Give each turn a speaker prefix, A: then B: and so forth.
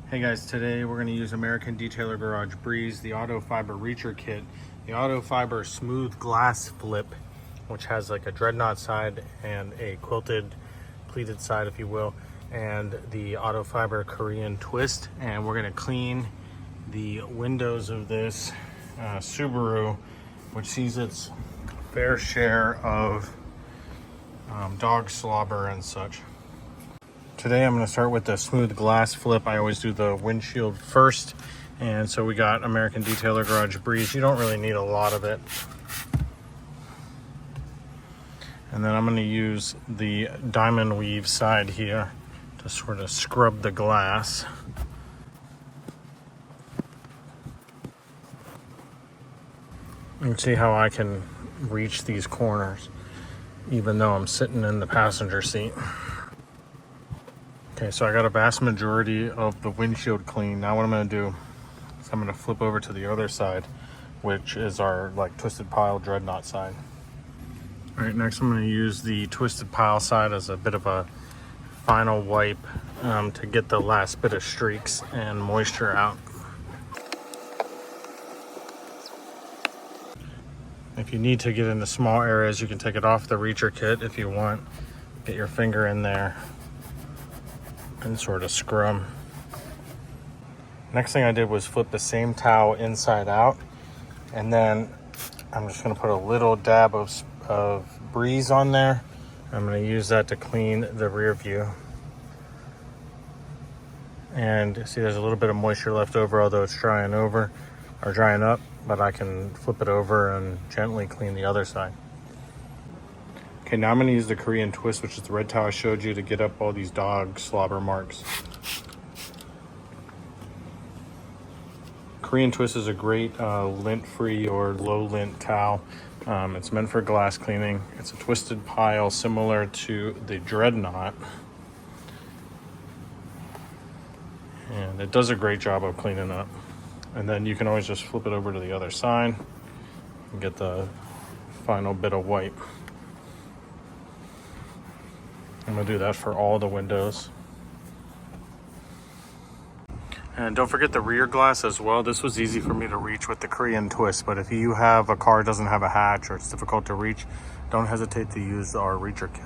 A: Hey guys, today we're going to use American Detailer Garage Breeze, the Auto Fiber Reacher Kit, the Auto Fiber Smooth Glass Flip, which has like a dreadnought side and a quilted, pleated side, if you will, and the Auto Fiber Korean Twist. And we're going to clean the windows of this Subaru, which sees its fair share of dog slobber and such. Today I'm going to start with the smooth glass flip. I always do the windshield first. And so we got American Detailer Garage Breeze. You don't really need a lot of it. And then I'm going to use the diamond weave side here to sort of scrub the glass. And see how I can reach these corners even though I'm sitting in the passenger seat. Okay, so I got a vast majority of the windshield clean. Now what I'm going to do is I'm going to flip over to the other side, which is our like twisted pile dreadnought side. All right, next I'm going to use the twisted pile side as a bit of a final wipe to get the last bit of streaks and moisture out. If you need to get into small areas, you can take it off the reacher kit if you want. Get your finger in there and sort of scrum. Next thing I did was flip the same towel inside out, and then I'm just going to put a little dab of Breeze on there. I'm going to use that to clean the rear view. And see, there's a little bit of moisture left over, although it's drying over or drying up, but I can flip it over and gently clean the other side. Okay, now I'm going to use the Korean Twist, which is the red towel I showed you, to get up all these dog slobber marks. Korean Twist is a great lint-free or low-lint towel. It's meant for glass cleaning. It's a twisted pile similar to the Dreadnought. And it does a great job of cleaning up. And then you can always just flip it over to the other side and get the final bit of wipe. I'm going to do that for all the windows. And don't forget the rear glass as well. This was easy for me to reach with the Korean Twist, but if you have a car that doesn't have a hatch or it's difficult to reach, don't hesitate to use our reacher kit.